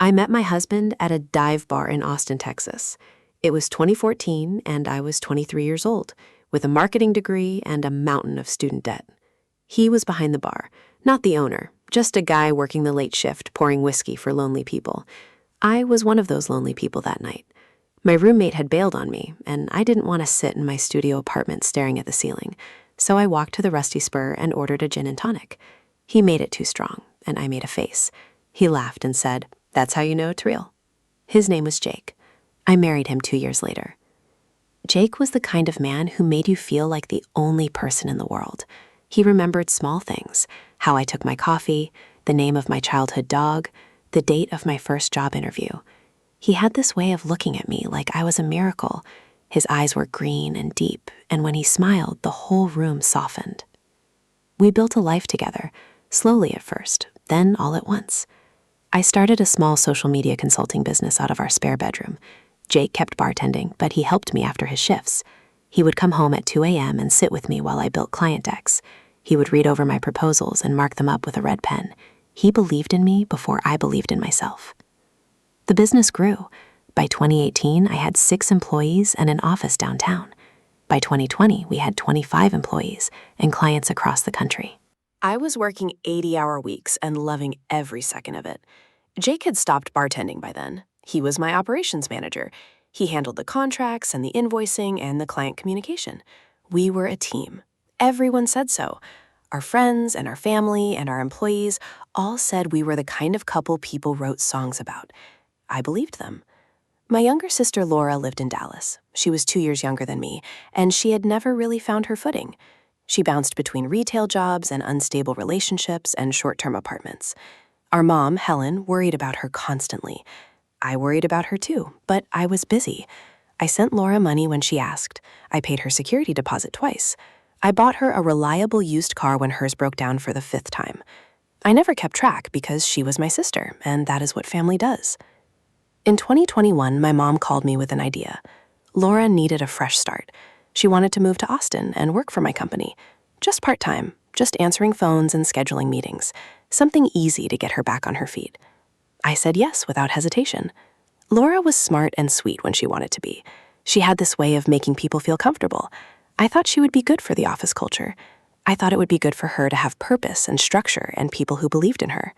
I met my husband at a dive bar in Austin, Texas. It was 2014, and I was 23 years old, with a marketing degree and a mountain of student debt. He was behind the bar, not the owner, just a guy working the late shift pouring whiskey for lonely people. I was one of those lonely people that night. My roommate had bailed on me, and I didn't want to sit in my studio apartment staring at the ceiling, so I walked to the Rusty Spur and ordered a gin and tonic. He made it too strong, and I made a face. He laughed and said, "That's how you know it's real." His name was Jake. I married him 2 years later. Jake was the kind of man who made you feel like the only person in the world. He remembered small things, how I took my coffee, the name of my childhood dog, the date of my first job interview. He had this way of looking at me like I was a miracle. His eyes were green and deep, and when he smiled, the whole room softened. We built a life together, slowly at first, then all at once. I started a small social media consulting business out of our spare bedroom. Jake kept bartending, but he helped me after his shifts. He would come home at 2 a.m. and sit with me while I built client decks. He would read over my proposals and mark them up with a red pen. He believed in me before I believed in myself. The business grew. By 2018, I had 6 employees and an office downtown. By 2020, we had 25 employees and clients across the country. I was working 80-hour weeks and loving every second of it. Jake had stopped bartending by then. He was my operations manager. He handled the contracts and the invoicing and the client communication. We were a team. Everyone said so. Our friends and our family and our employees all said we were the kind of couple people wrote songs about. I believed them. My younger sister Laura lived in Dallas. She was 2 years younger than me, and she had never really found her footing. She bounced between retail jobs and unstable relationships and short-term apartments. Our mom, Helen, worried about her constantly. I worried about her too, but I was busy. I sent Laura money when she asked. I paid her security deposit twice. I bought her a reliable used car when hers broke down for the 5th time. I never kept track because she was my sister, and that is what family does. In 2021, my mom called me with an idea. Laura needed a fresh start. She wanted to move to Austin and work for my company. Just part-time, just answering phones and scheduling meetings. Something easy to get her back on her feet. I said yes without hesitation. Laura was smart and sweet when she wanted to be. She had this way of making people feel comfortable. I thought she would be good for the office culture. I thought it would be good for her to have purpose and structure and people who believed in her.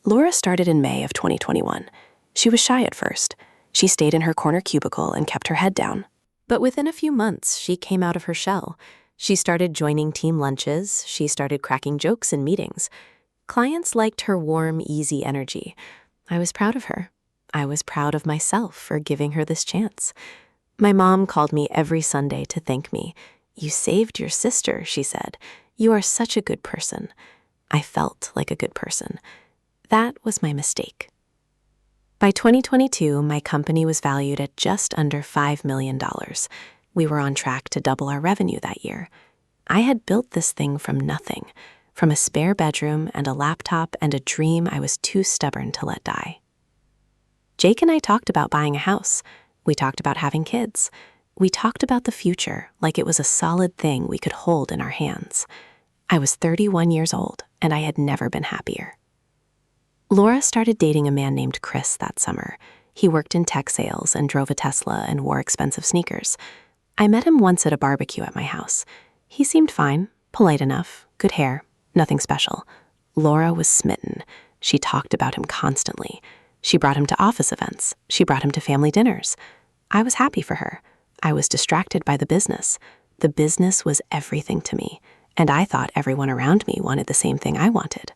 Laura started in May of 2021. She was shy at first. She stayed in her corner cubicle and kept her head down. But within a few months, she came out of her shell. She started joining team lunches. She started cracking jokes in meetings. Clients liked her warm, easy energy. I was proud of her. I was proud of myself for giving her this chance. My mom called me every Sunday to thank me. "You saved your sister," she said. "You are such a good person." I felt like a good person. That was my mistake. By 2022, my company was valued at just under $5 million. We were on track to double our revenue that year. I had built this thing from nothing, from a spare bedroom and a laptop and a dream I was too stubborn to let die. Jake and I talked about buying a house. We talked about having kids. We talked about the future like it was a solid thing we could hold in our hands. I was 31 years old, and I had never been happier. Laura started dating a man named Chris that summer. He worked in tech sales and drove a Tesla and wore expensive sneakers. I met him once at a barbecue at my house. He seemed fine, polite enough, good hair, nothing special. Laura was smitten. She talked about him constantly. She brought him to office events. She brought him to family dinners. I was happy for her. I was distracted by the business. The business was everything to me, and I thought everyone around me wanted the same thing I wanted.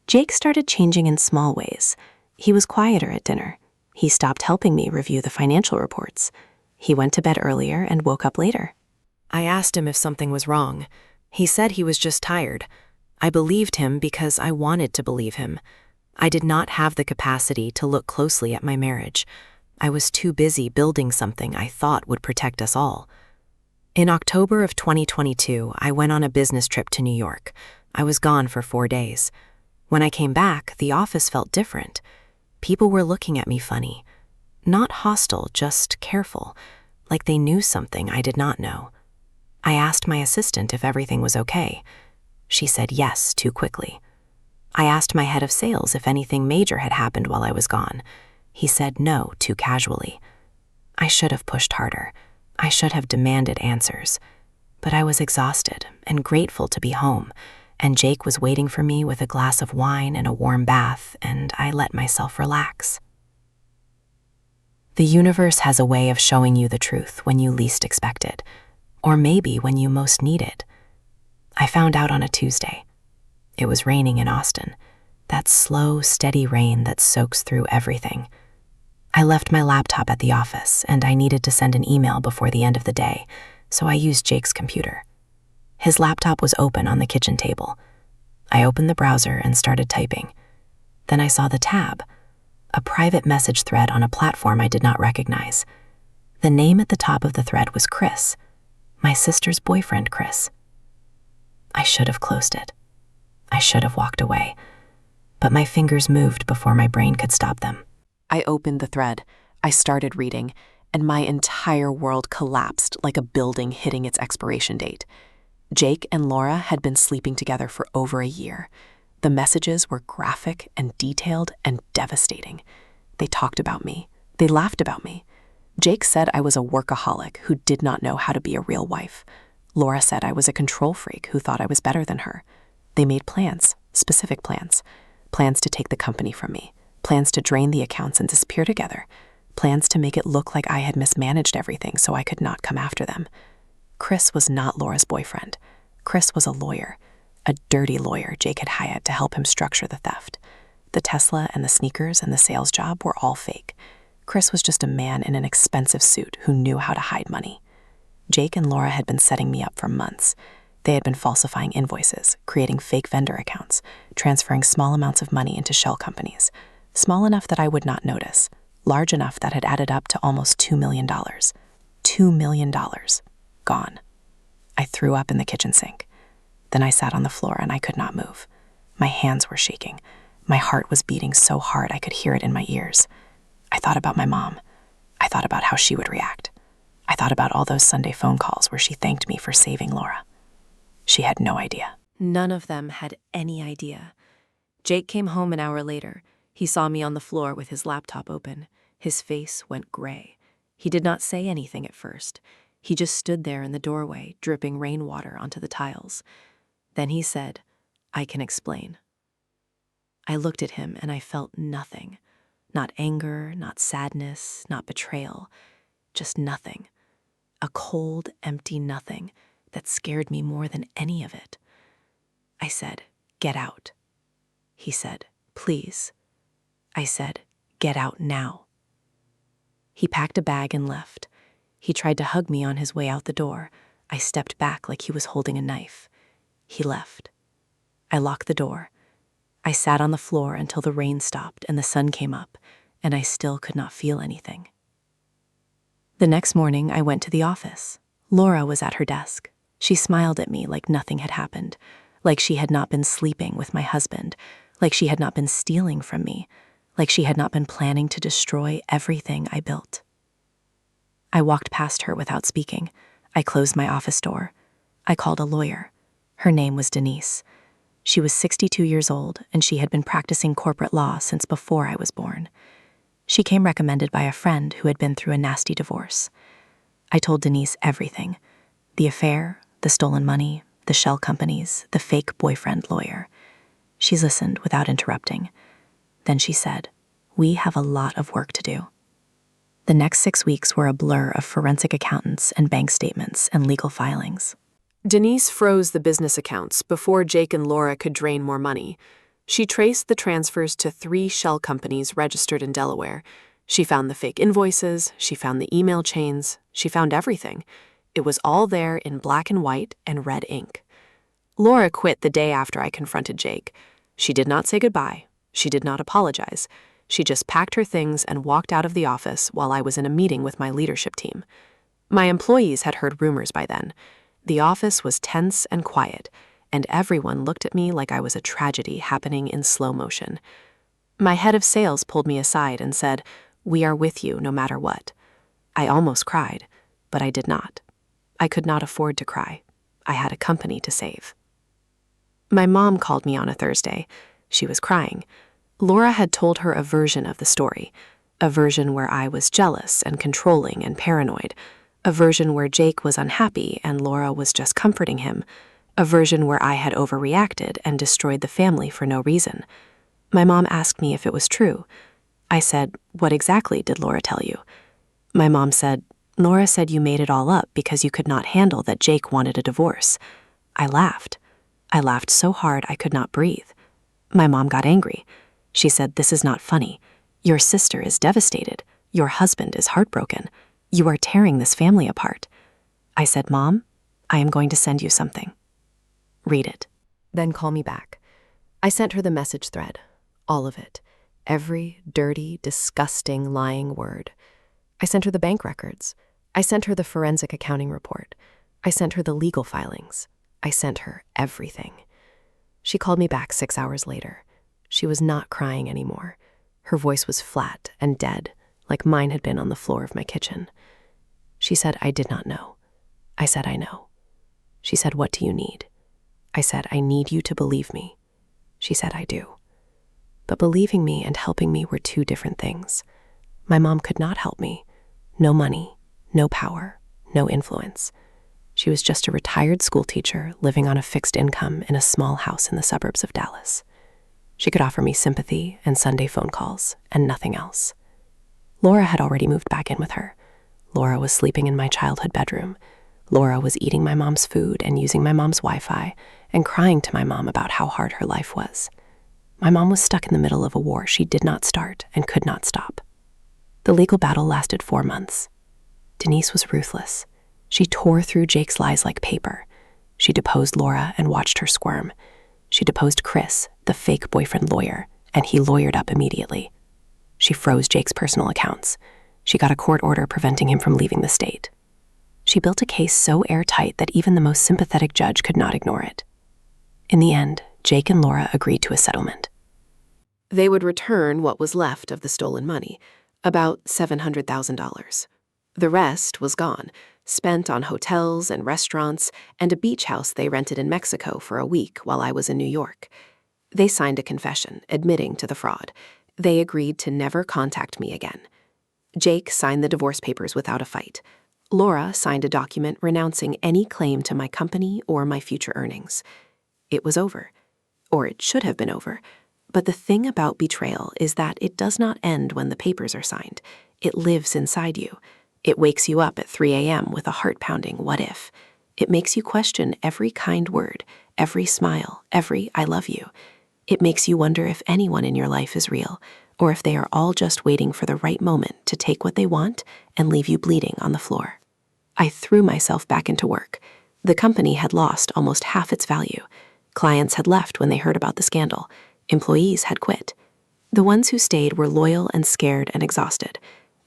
Jake started changing in small ways. He was quieter at dinner. He stopped helping me review the financial reports. He went to bed earlier and woke up later. I asked him if something was wrong. He said he was just tired. I believed him because I wanted to believe him. I did not have the capacity to look closely at my marriage. I was too busy building something I thought would protect us all. In October of 2022, I went on a business trip to New York. I was gone for 4 days. When I came back, the office felt different. People were looking at me funny. Not hostile, just careful, like they knew something I did not know. I asked my assistant if everything was okay. She said yes too quickly. I asked my head of sales if anything major had happened while I was gone. He said no too casually. I should have pushed harder. I should have demanded answers. But I was exhausted and grateful to be home, and Jake was waiting for me with a glass of wine and a warm bath, and I let myself relax. The universe has a way of showing you the truth when you least expect it, or maybe when you most need it. I found out on a Tuesday. It was raining in Austin, that slow, steady rain that soaks through everything. I left my laptop at the office, and I needed to send an email before the end of the day, so I used Jake's computer. His laptop was open on the kitchen table. I opened the browser and started typing. Then I saw the tab, a private message thread on a platform I did not recognize. The name at the top of the thread was Chris, my sister's boyfriend, Chris. I should have closed it. I should have walked away, but my fingers moved before my brain could stop them. I opened the thread. I started reading, and my entire world collapsed like a building hitting its expiration date. Jake and Laura had been sleeping together for over a year. The messages were graphic and detailed and devastating. They talked about me. They laughed about me. Jake said I was a workaholic who did not know how to be a real wife. Laura said I was a control freak who thought I was better than her. They made plans, specific plans. Plans to take the company from me. Plans to drain the accounts and disappear together. Plans to make it look like I had mismanaged everything so I could not come after them. Chris was not Laura's boyfriend. Chris was a lawyer. A dirty lawyer Jake had hired to help him structure the theft. The Tesla and the sneakers and the sales job were all fake. Chris was just a man in an expensive suit who knew how to hide money. Jake and Laura had been setting me up for months. They had been falsifying invoices, creating fake vendor accounts, transferring small amounts of money into shell companies, small enough that I would not notice, large enough that had added up to almost $2 million. $2 million. Gone. I threw up in the kitchen sink. Then I sat on the floor and I could not move. My hands were shaking. My heart was beating so hard I could hear it in my ears. I thought about my mom. I thought about how she would react. I thought about all those Sunday phone calls where she thanked me for saving Laura. She had no idea. None of them had any idea. Jake came home an hour later. He saw me on the floor with his laptop open. His face went gray. He did not say anything at first. He just stood there in the doorway, dripping rainwater onto the tiles. Then he said, "I can explain." I looked at him and I felt nothing. Not anger, not sadness, not betrayal. Just nothing. A cold, empty nothing that scared me more than any of it. I said, "Get out." He said, "Please." I said, "Get out now." He packed a bag and left. He tried to hug me on his way out the door. I stepped back like he was holding a knife. He left. I locked the door. I sat on the floor until the rain stopped and the sun came up, and I still could not feel anything. The next morning, I went to the office. Laura was at her desk. She smiled at me like nothing had happened, like she had not been sleeping with my husband, like she had not been stealing from me, like she had not been planning to destroy everything I built. I walked past her without speaking. I closed my office door. I called a lawyer. Her name was Denise. She was 62 years old, and she had been practicing corporate law since before I was born. She came recommended by a friend who had been through a nasty divorce. I told Denise everything: the affair, the stolen money, the shell companies, the fake boyfriend lawyer. She listened without interrupting. Then she said, "We have a lot of work to do." The next 6 weeks were a blur of forensic accountants and bank statements and legal filings. Denise froze the business accounts before Jake and Laura could drain more money. She traced the transfers to 3 shell companies registered in Delaware. She found the fake invoices, she found the email chains, she found everything. It was all there in black and white and red ink. Laura quit the day after I confronted Jake. She did not say goodbye. She did not apologize. She just packed her things and walked out of the office while I was in a meeting with my leadership team. My employees had heard rumors by then. The office was tense and quiet, and everyone looked at me like I was a tragedy happening in slow motion. My head of sales pulled me aside and said, "We are with you no matter what." I almost cried, but I did not. I could not afford to cry. I had a company to save. My mom called me on a Thursday. She was crying. Laura had told her a version of the story, a version where I was jealous and controlling and paranoid, a version where Jake was unhappy and Laura was just comforting him, a version where I had overreacted and destroyed the family for no reason. My mom asked me if it was true. I said, "What exactly did Laura tell you?" My mom said, "Laura said you made it all up because you could not handle that Jake wanted a divorce." I laughed. I laughed so hard I could not breathe. My mom got angry. She said, "This is not funny. Your sister is devastated. Your husband is heartbroken. You are tearing this family apart." I said, "Mom, I am going to send you something. Read it. Then call me back." I sent her the message thread, all of it, every dirty, disgusting, lying word. I sent her the bank records. I sent her the forensic accounting report. I sent her the legal filings. I sent her everything. She called me back 6 hours later. She was not crying anymore. Her voice was flat and dead, like mine had been on the floor of my kitchen. She said, "I did not know." I said, "I know." She said, "What do you need?" I said, "I need you to believe me." She said, "I do." But believing me and helping me were two different things. My mom could not help me. No money, no power, no influence. She was just a retired schoolteacher living on a fixed income in a small house in the suburbs of Dallas. She could offer me sympathy and Sunday phone calls and nothing else. Laura had already moved back in with her. Laura was sleeping in my childhood bedroom. Laura was eating my mom's food and using my mom's Wi-Fi and crying to my mom about how hard her life was. My mom was stuck in the middle of a war she did not start and could not stop. The legal battle lasted 4 months. Denise was ruthless. She tore through Jake's lies like paper. She deposed Laura and watched her squirm. She deposed Chris, the fake boyfriend lawyer, and he lawyered up immediately. She froze Jake's personal accounts. She got a court order preventing him from leaving the state. She built a case so airtight that even the most sympathetic judge could not ignore it. In the end, Jake and Laura agreed to a settlement. They would return what was left of the stolen money, about $700,000. The rest was gone, spent on hotels and restaurants and a beach house they rented in Mexico for a week while I was in New York. They signed a confession admitting to the fraud. They agreed to never contact me again. Jake signed the divorce papers without a fight. Laura signed a document renouncing any claim to my company or my future earnings. It was over. Or it should have been over. But the thing about betrayal is that it does not end when the papers are signed. It lives inside you. It wakes you up at 3 a.m. with a heart-pounding what if. It makes you question every kind word, every smile, every I love you. It makes you wonder if anyone in your life is real, or if they are all just waiting for the right moment to take what they want and leave you bleeding on the floor. I threw myself back into work. The company had lost almost half its value. Clients had left when they heard about the scandal. Employees had quit. The ones who stayed were loyal and scared and exhausted.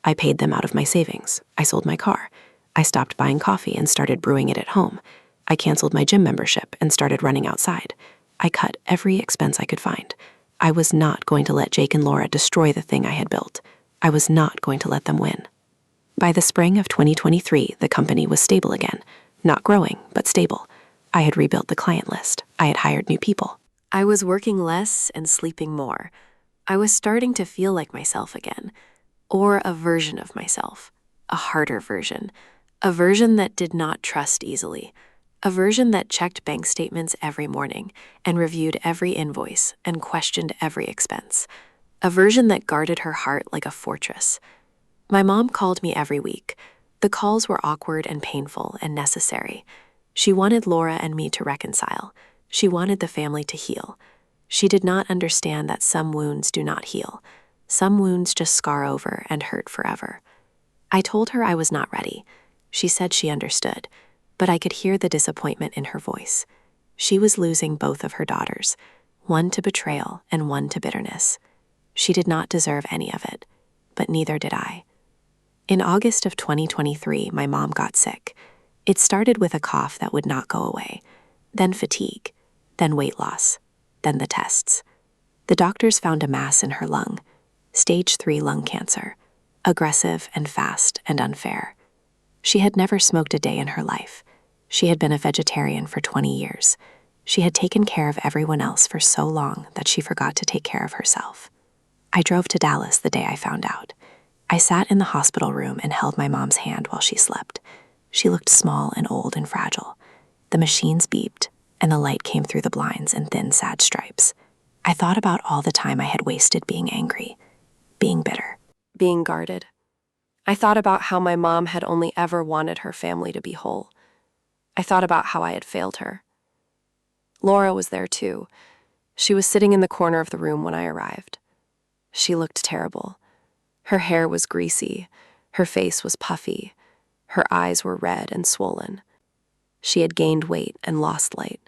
I paid them out of my savings. I sold my car. I stopped buying coffee and started brewing it at home. I canceled my gym membership and started running outside. I cut every expense I could find. I was not going to let Jake and Laura destroy the thing I had built. I was not going to let them win. By the spring of 2023, the company was stable again. Not growing, but stable. I had rebuilt the client list. I had hired new people. I was working less and sleeping more. I was starting to feel like myself again. Or a version of myself. A harder version. A version that did not trust easily. A version that checked bank statements every morning and reviewed every invoice and questioned every expense. A version that guarded her heart like a fortress. My mom called me every week. The calls were awkward and painful and necessary. She wanted Laura and me to reconcile. She wanted the family to heal. She did not understand that some wounds do not heal. Some wounds just scar over and hurt forever. I told her I was not ready. She said she understood, but I could hear the disappointment in her voice. She was losing both of her daughters, one to betrayal and one to bitterness. She did not deserve any of it, but neither did I. In August of 2023, my mom got sick. It started with a cough that would not go away, then fatigue, then weight loss, then the tests. The doctors found a mass in her lung. Stage 3 lung cancer, aggressive and fast and unfair. She had never smoked a day in her life. She had been a vegetarian for 20 years. She had taken care of everyone else for so long that she forgot to take care of herself. I drove to Dallas the day I found out. I sat in the hospital room and held my mom's hand while she slept. She looked small and old and fragile. The machines beeped, and the light came through the blinds in thin, sad stripes. I thought about all the time I had wasted being angry, being bitter, being guarded. I thought about how my mom had only ever wanted her family to be whole. I thought about how I had failed her. Laura was there too. She was sitting in the corner of the room when I arrived. She looked terrible. Her hair was greasy. Her face was puffy. Her eyes were red and swollen. She had gained weight and lost light.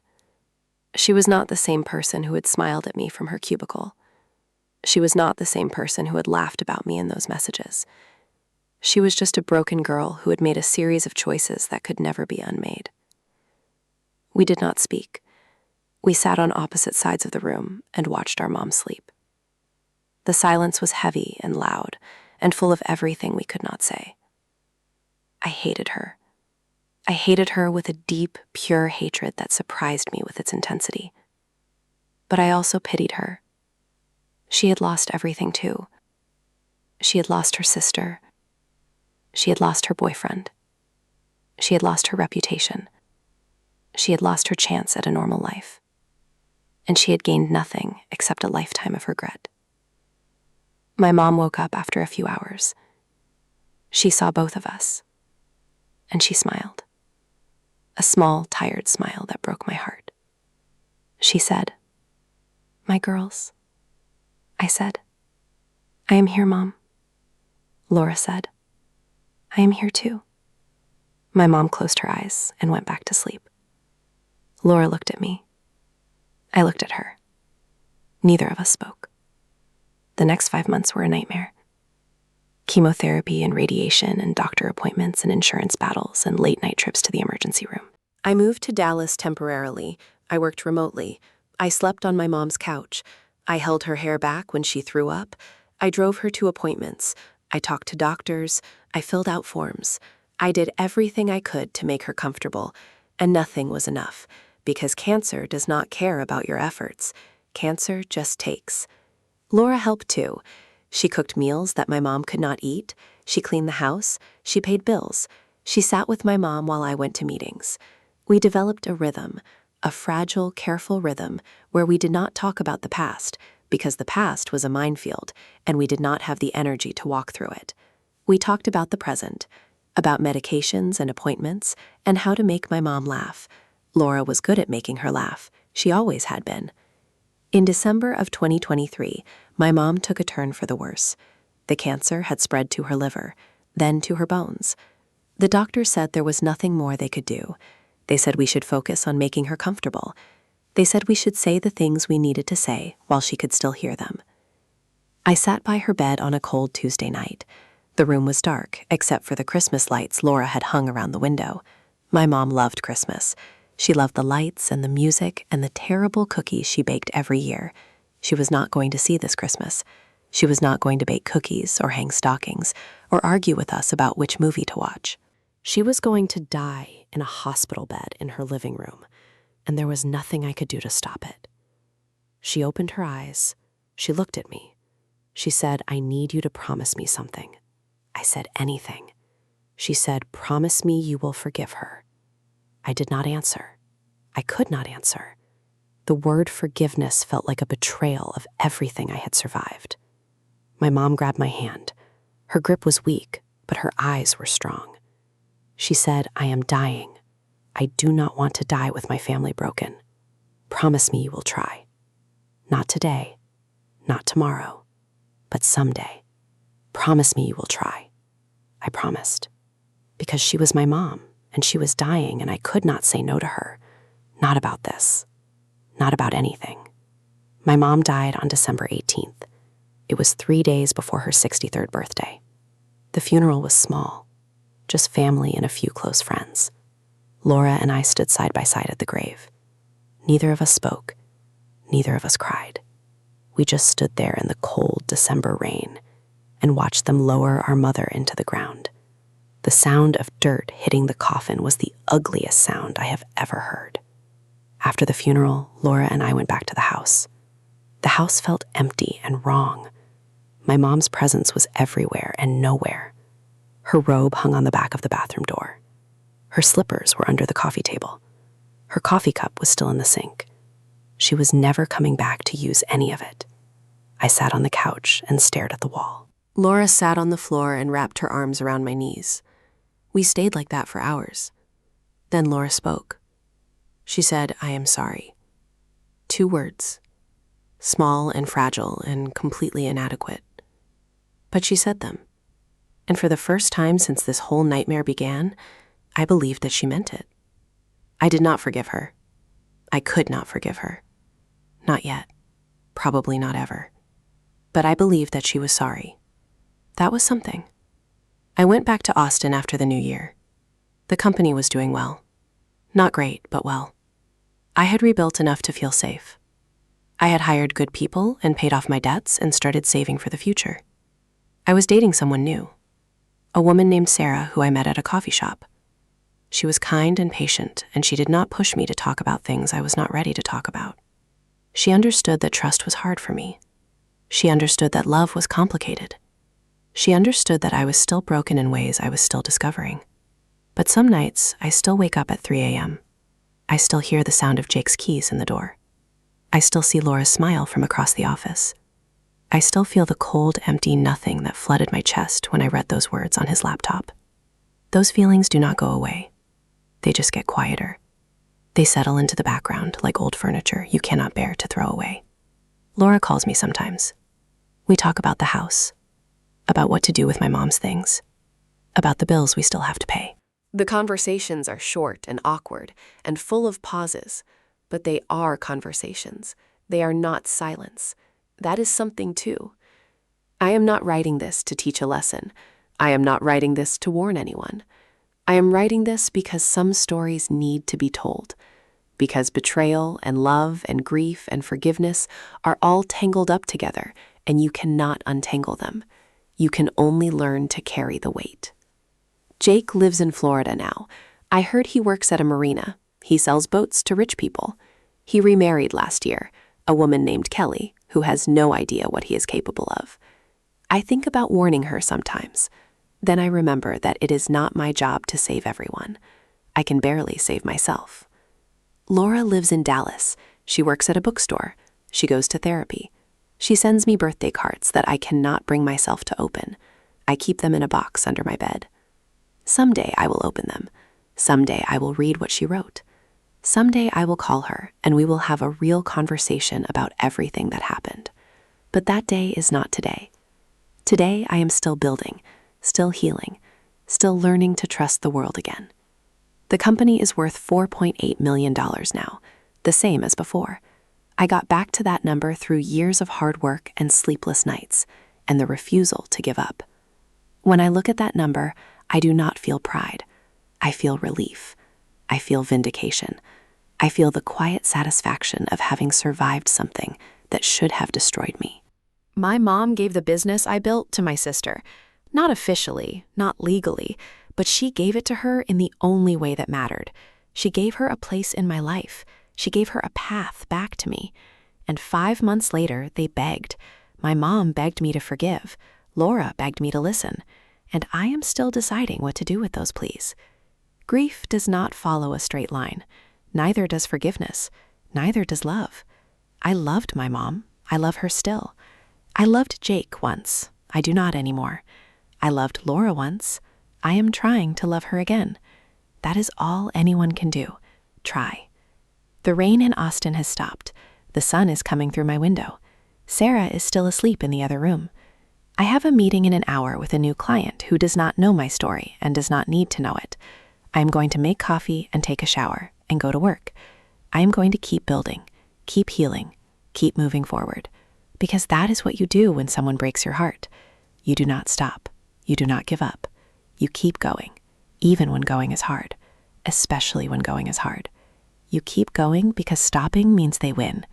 She was not the same person who had smiled at me from her cubicle. She was not the same person who had laughed about me in those messages. She was just a broken girl who had made a series of choices that could never be unmade. We did not speak. We sat on opposite sides of the room and watched our mom sleep. The silence was heavy and loud and full of everything we could not say. I hated her. I hated her with a deep, pure hatred that surprised me with its intensity. But I also pitied her. She had lost everything too. She had lost her sister. She had lost her boyfriend. She had lost her reputation. She had lost her chance at a normal life. And she had gained nothing except a lifetime of regret. My mom woke up after a few hours. She saw both of us, and she smiled. A small, tired smile that broke my heart. She said, "My girls." I said, "I am here, Mom." Laura said, "I am here too." My mom closed her eyes and went back to sleep. Laura looked at me. I looked at her. Neither of us spoke. The next 5 months were a nightmare. Chemotherapy and radiation and doctor appointments and insurance battles and late-night trips to the emergency room. I moved to Dallas temporarily. I worked remotely. I slept on my mom's couch. I held her hair back when she threw up. I drove her to appointments. I talked to doctors. I filled out forms. I did everything I could to make her comfortable, and nothing was enough, because cancer does not care about your efforts. Cancer just takes. Laura helped too. She cooked meals that my mom could not eat. She cleaned the house. She paid bills. She sat with my mom while I went to meetings. We developed a rhythm, a fragile, careful rhythm where we did not talk about the past, because the past was a minefield, and we did not have the energy to walk through it. We talked about the present, about medications and appointments, and how to make my mom laugh. Laura was good at making her laugh. She always had been. In December of 2023, my mom took a turn for the worse. The cancer had spread to her liver, then to her bones. The doctor said there was nothing more they could do. They said we should focus on making her comfortable. They said we should say the things we needed to say while she could still hear them. I sat by her bed on a cold Tuesday night. The room was dark, except for the Christmas lights Laura had hung around the window. My mom loved Christmas. She loved the lights and the music and the terrible cookies she baked every year. She was not going to see this Christmas. She was not going to bake cookies or hang stockings or argue with us about which movie to watch. She was going to die in a hospital bed in her living room, and there was nothing I could do to stop it. She opened her eyes. She looked at me. She said, "I need you to promise me something." I said, "Anything." She said, "Promise me you will forgive her." I did not answer. I could not answer. The word forgiveness felt like a betrayal of everything I had survived. My mom grabbed my hand. Her grip was weak, but her eyes were strong. She said, "I am dying. I do not want to die with my family broken. Promise me you will try. Not today, not tomorrow, but someday. Promise me you will try." I promised. Because she was my mom, and she was dying, and I could not say no to her. Not about this. Not about anything. My mom died on December 18th. It was 3 days before her 63rd birthday. The funeral was small, just family and a few close friends. Laura and I stood side by side at the grave. Neither of us spoke. Neither of us cried. We just stood there in the cold December rain and watched them lower our mother into the ground. The sound of dirt hitting the coffin was the ugliest sound I have ever heard. After the funeral, Laura and I went back to the house. The house felt empty and wrong. My mom's presence was everywhere and nowhere. Her robe hung on the back of the bathroom door. Her slippers were under the coffee table. Her coffee cup was still in the sink. She was never coming back to use any of it. I sat on the couch and stared at the wall. Laura sat on the floor and wrapped her arms around my knees. We stayed like that for hours. Then Laura spoke. She said, "I am sorry." 2 words. Small and fragile and completely inadequate. But she said them. And for the first time since this whole nightmare began, I believed that she meant it. I did not forgive her. I could not forgive her. Not yet. Probably not ever. But I believed that she was sorry. That was something. I went back to Austin after the new year. The company was doing well. Not great, but well. I had rebuilt enough to feel safe. I had hired good people and paid off my debts and started saving for the future. I was dating someone new. A woman named Sarah who I met at a coffee shop. She was kind and patient, and she did not push me to talk about things I was not ready to talk about. She understood that trust was hard for me. She understood that love was complicated. She understood that I was still broken in ways I was still discovering. But some nights, I still wake up at 3 a.m. I still hear the sound of Jake's keys in the door. I still see Laura's smile from across the office. I still feel the cold, empty nothing that flooded my chest when I read those words on his laptop. Those feelings do not go away. They just get quieter. They settle into the background like old furniture you cannot bear to throw away. Laura calls me sometimes. We talk about the house, about what to do with my mom's things, about the bills we still have to pay. The conversations are short and awkward and full of pauses, but they are conversations. They are not silence. That is something too. I am not writing this to teach a lesson. I am not writing this to warn anyone. I am writing this because some stories need to be told, because betrayal and love and grief and forgiveness are all tangled up together, and you cannot untangle them. You can only learn to carry the weight. Jake lives in Florida now. I heard he works at a marina. He sells boats to rich people. He remarried last year, a woman named Kelly, who has no idea what he is capable of. I think about warning her sometimes. Then I remember that it is not my job to save everyone. I can barely save myself. Laura lives in Dallas. She works at a bookstore. She goes to therapy. She sends me birthday cards that I cannot bring myself to open. I keep them in a box under my bed. Someday I will open them. Someday I will read what she wrote. Someday I will call her and we will have a real conversation about everything that happened. But that day is not today. Today I am still building, still healing, still learning to trust the world again. The company is worth $4.8 million now, the same as before. I got back to that number through years of hard work and sleepless nights, and the refusal to give up. When I look at that number, I do not feel pride. I feel relief. I feel vindication. I feel the quiet satisfaction of having survived something that should have destroyed me. My mom gave the business I built to my sister. Not officially, not legally, but she gave it to her in the only way that mattered. She gave her a place in my life. She gave her a path back to me. And 5 months later, they begged. My mom begged me to forgive. Laura begged me to listen. And I am still deciding what to do with those pleas. Grief does not follow a straight line. Neither does forgiveness. Neither does love. I loved my mom. I love her still. I loved Jake once. I do not anymore. I loved Laura once. I am trying to love her again. That is all anyone can do. Try. The rain in Austin has stopped. The sun is coming through my window. Sarah is still asleep in the other room. I have a meeting in an hour with a new client who does not know my story and does not need to know it. I am going to make coffee and take a shower and go to work. I am going to keep building, keep healing, keep moving forward, because that is what you do when someone breaks your heart. You do not stop. You do not give up. You keep going, even when going is hard, especially when going is hard. You keep going because stopping means they win,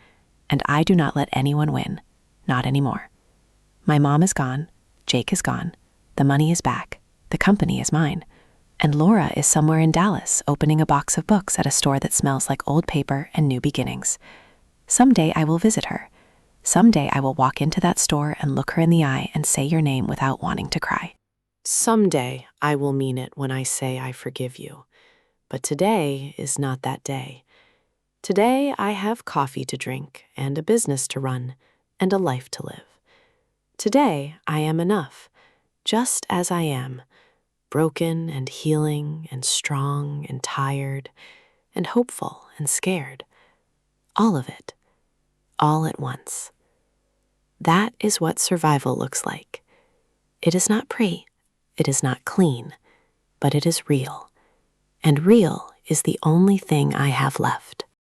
and I do not let anyone win, not anymore. My mom is gone, Jake is gone, the money is back, the company is mine. And Laura is somewhere in Dallas opening a box of books at a store that smells like old paper and new beginnings. Someday I will visit her. Someday I will walk into that store and look her in the eye and say your name without wanting to cry. Someday I will mean it when I say I forgive you. But today is not that day. Today I have coffee to drink and a business to run and a life to live. Today I am enough, just as I am, broken and healing and strong and tired and hopeful and scared. All of it, all at once. That is what survival looks like. It is not pretty, it is not clean, but it is real. And real is the only thing I have left.